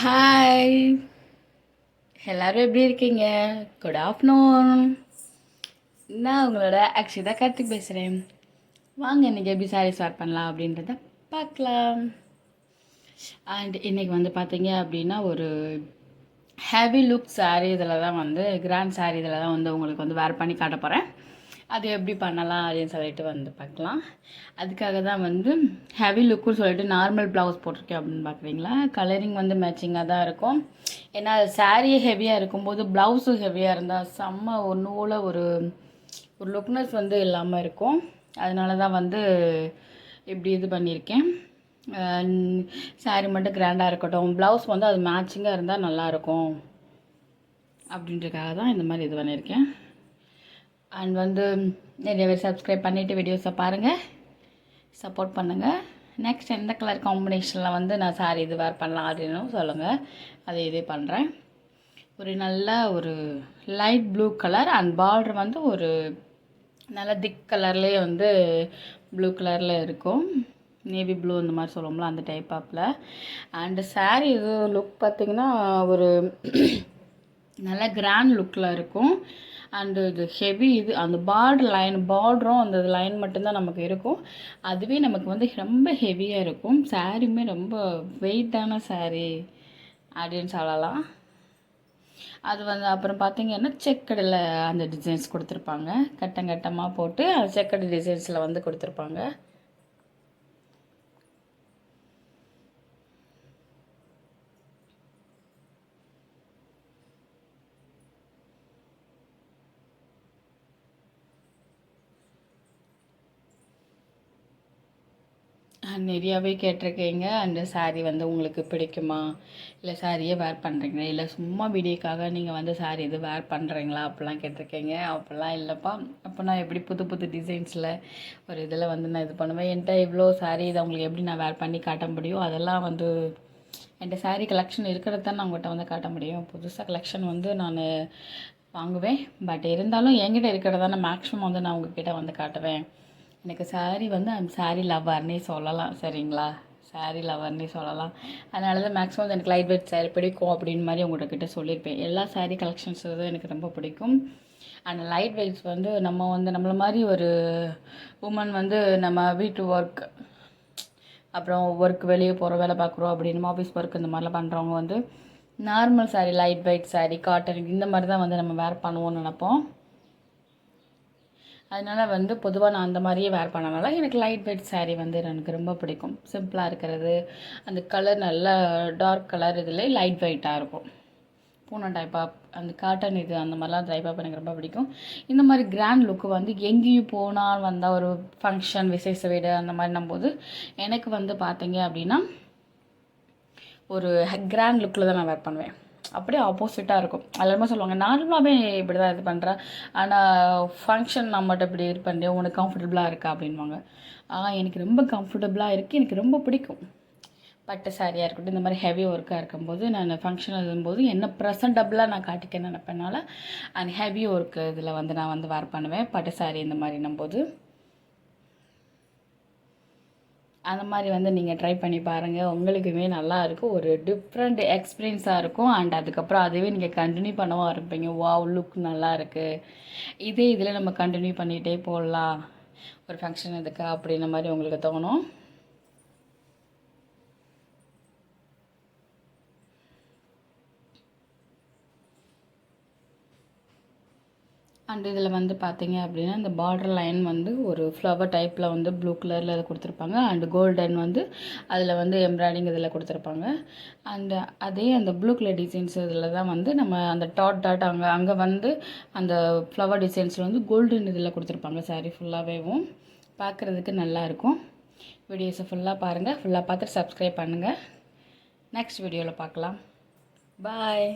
Hi, எல்லோரும் எப்படி இருக்கீங்க? Good afternoon. நான் உங்களோட அக்ஷிதா கார்த்திக் பேசுகிறேன். வாங்க இன்றைக்கி எப்படி சாரீ ஸ்டார்ட் பண்ணலாம் அப்படின்றத பார்க்கலாம். அண்ட் இன்றைக்கி வந்து பார்த்தீங்க அப்படின்னா ஒரு ஹெவி லுக் சாரீ இதில் தான் வந்து கிராண்ட் சாரீ இதில் தான் வந்து உங்களுக்கு வந்து வேர் பண்ணி காட்ட போகிறேன். அது எப்படி பண்ணலாம் அப்படின்னு சொல்லிட்டு வந்து பார்க்கலாம். அதுக்காக தான் வந்து ஹெவி லுக்குன்னு சொல்லிட்டு நார்மல் ப்ளவுஸ் போட்டிருக்கேன் அப்படின்னு பார்க்குறீங்களா. கலரிங் வந்து மேட்சிங்காக தான் இருக்கும். ஏன்னா சாரியே ஹெவியாக இருக்கும்போது ப்ளவுஸும் ஹெவியாக இருந்தால் செம்ம ஒன்றுல ஒரு லுக்னஸ் வந்து இல்லாமல் இருக்கும். அதனால தான் வந்து இப்படி இது பண்ணியிருக்கேன். சாரீ மட்டும் கிராண்டாக இருக்கட்டும், ப்ளவுஸ் வந்து அது மேட்சிங்காக இருந்தால் நல்லாயிருக்கும் அப்படின்றதுக்காக தான் இந்த மாதிரி இது பண்ணியிருக்கேன். அண்ட் வந்து நிறைய பேர் சப்ஸ்கிரைப் பண்ணிவிட்டு வீடியோஸை பாருங்கள், சப்போர்ட் பண்ணுங்கள். நெக்ஸ்ட் எந்த கலர் காம்பினேஷனில் வந்து நான் சாரி இது வேர் பண்ணலாம் அப்படின்னு சொல்லுங்கள், அதை இதே பண்ணுறேன். ஒரு நல்ல ஒரு light blue colour and border வந்து ஒரு நல்ல திக் கலர்லேயே வந்து ப்ளூ கலரில் இருக்கும். நேவி ப்ளூ இந்த மாதிரி சொல்லுவோம்ல அந்த டைப் ஆப்பில். அண்டு சாரீ இது லுக் பார்த்திங்கன்னா ஒரு நல்ல கிராண்ட் லுக்கில் இருக்கும். அண்டு இது ஹெவி இது அந்த பார்டரும் அந்த லைன் மட்டும்தான் நமக்கு இருக்கும். அதுவே நமக்கு வந்து ரொம்ப ஹெவியாக இருக்கும். சாரியுமே ரொம்ப வெயிட்டான சாரீ அப்படின்னு சொல்லலாம். அது வந்து அப்புறம் பார்த்திங்கன்னா செக்கடில் அந்த டிசைன்ஸ் கொடுத்துருப்பாங்க. கட்டமாக போட்டு அந்த செக்கடு டிசைன்ஸில் வந்து கொடுத்துருப்பாங்க. நிறையாவே கேட்டிருக்கீங்க. அந்த சாரீ வந்து உங்களுக்கு பிடிக்குமா, இல்லை சாரியே வேர் பண்ணுறீங்களா, இல்லை சும்மா வீடியோக்காக நீங்கள் வந்து சாரீ இது வேர் பண்ணுறீங்களா அப்படிலாம் கேட்டிருக்கீங்க. அப்படிலாம் இல்லைப்பா. அப்போ நான் எப்படி புது புது டிசைன்ஸில் ஒரு இதில் வந்து நான் இது பண்ணுவேன். என்கிட்ட இவ்வளோ சாரீ இதை உங்களுக்கு எப்படி நான் வேர் பண்ணி காட்ட முடியும், அதெல்லாம் வந்து என்கிட்ட சாரீ கலெக்ஷன் இருக்கிறது தான் நான் உங்கள்கிட்ட வந்து காட்ட முடியும். புதுசாக கலெக்ஷன் வந்து நான் வாங்குவேன். பட் இருந்தாலும் என்கிட்ட இருக்கிறத நான் மேக்ஸிமம் வந்து நான் உங்ககிட்ட வந்து காட்டுவேன். எனக்கு சாரீ வந்து சாரீ லவர்னே சொல்லலாம், சரிங்களா. சாரீ லவர்னே சொல்லலாம். அதனால தான் மேக்ஸிமம் எனக்கு லைட் வெயிட் சாரீ பிடிக்கும் அப்படின்னு மாதிரி உங்கள்கிட்ட சொல்லியிருப்பேன். எல்லா சாரீ கலெக்ஷன்ஸ் தான் எனக்கு ரொம்ப பிடிக்கும். அந்த லைட் வெயிட்ஸ் வந்து நம்ம வந்து நம்மளை மாதிரி ஒரு உமன் வந்து நம்ம வீட்டு ஒர்க், அப்புறம் ஒர்க் வெளியே போகிறோம், வேலை பார்க்குறோம் அப்படின்னு ஆஃபீஸ் ஒர்க் இந்த மாதிரிலாம் பண்ணுறவங்க வந்து normal sari, light weight sari, cotton இந்த மாதிரி தான் வந்து நம்ம வேர் பண்ணுவோம்னு நினப்போம். அதனால் வந்து பொதுவாக நான் அந்த மாதிரியே வேர் பண்ணனால எனக்கு லைட் வெயிட் சாரீ வந்து எனக்கு ரொம்ப பிடிக்கும். சிம்பிளாக இருக்கிறது, அந்த கலர் நல்லா டார்க் கலர் இதில் லைட் வெயிட்டாக இருக்கும். பூனை டைப்பாக அந்த காட்டன் இது அந்த மாதிரிலாம் டைப்பாக எனக்கு ரொம்ப பிடிக்கும். இந்த மாதிரி கிராண்ட் லுக்கு வந்து எங்கேயும் போனால் வந்தால் ஒரு ஃபங்க்ஷன், விசேஷ வீடு அந்த மாதிரினும் போது எனக்கு வந்து பார்த்தீங்க அப்படின்னா ஒரு கிராண்ட் லுக்கில் தான் நான் வேர் பண்ணுவேன். அப்படியே ஆப்போசிட்டாக இருக்கும். எல்லாருமே சொல்லுவாங்க நார்மலாகவே இப்படி தான் இது பண்ணுறேன், ஆனால் ஃபங்க்ஷன் நான் மட்டும் இப்படி இது பண்ணுறேன், உனக்கு கம்ஃபர்டபுளாக இருக்கா அப்படின்வாங்க. எனக்கு ரொம்ப கம்ஃபர்டபுளாக இருக்குது, எனக்கு ரொம்ப பிடிக்கும். பட்டு சாரியாக இருக்கட்டும், இந்த மாதிரி ஹெவி ஒர்க்காக இருக்கும்போது நான் ஃபங்க்ஷன் இருக்கும்போது என்ன ப்ரெசன்டபுளாக நான் காட்டிக்க நினைப்பேனால அந்த ஹெவி ஒர்க்கு இதில் வந்து நான் வந்து வேர் பண்ணுவேன். பட்டு சாரி இந்த மாதிரின்னும் போது அந்த மாதிரி வந்து நீங்கள் ட்ரை பண்ணி பாருங்கள். உங்களுக்குமே நல்லாயிருக்கும். ஒரு டிஃப்ரெண்ட் எக்ஸ்பீரியன்ஸாக இருக்கும். அண்ட் அதுக்கப்புறம் அதுவே நீங்கள் கண்டினியூ பண்ணவும் ஆரம்பிப்பீங்க. வாவ், லுக் நல்லா இருக்குது, இதே இதில் நம்ம கண்டினியூ பண்ணிகிட்டே போடலாம் ஒரு ஃபங்க்ஷன் இதுக்கு அப்படின்ற மாதிரி உங்களுக்கு தோணும். அண்ட் இதில் வந்து பார்த்தீங்க அப்படின்னா இந்த பார்டர் லைன் வந்து ஒரு ஃப்ளவர் டைப்பில் வந்து ப்ளூ கலரில் அதை கொடுத்துருப்பாங்க. அண்டு கோல்டன் வந்து அதில் வந்து எம்ப்ராய்டிங் இதில் கொடுத்துருப்பாங்க. அண்டு அதே அந்த ப்ளூ கலர் டிசைன்ஸ் இதில் தான் வந்து நம்ம அந்த டாட் அங்கே வந்து அந்த ஃப்ளவர் டிசைன்ஸில் வந்து கோல்டன் இதில் கொடுத்துருப்பாங்க. சாரீ ஃபுல்லாகவேவும் பார்க்குறதுக்கு நல்லாயிருக்கும். வீடியோஸை ஃபுல்லாக பாருங்கள், ஃபுல்லாக பார்த்துட்டு சப்ஸ்கிரைப் பண்ணுங்கள். நெக்ஸ்ட் வீடியோவில் பார்க்கலாம். பாய்.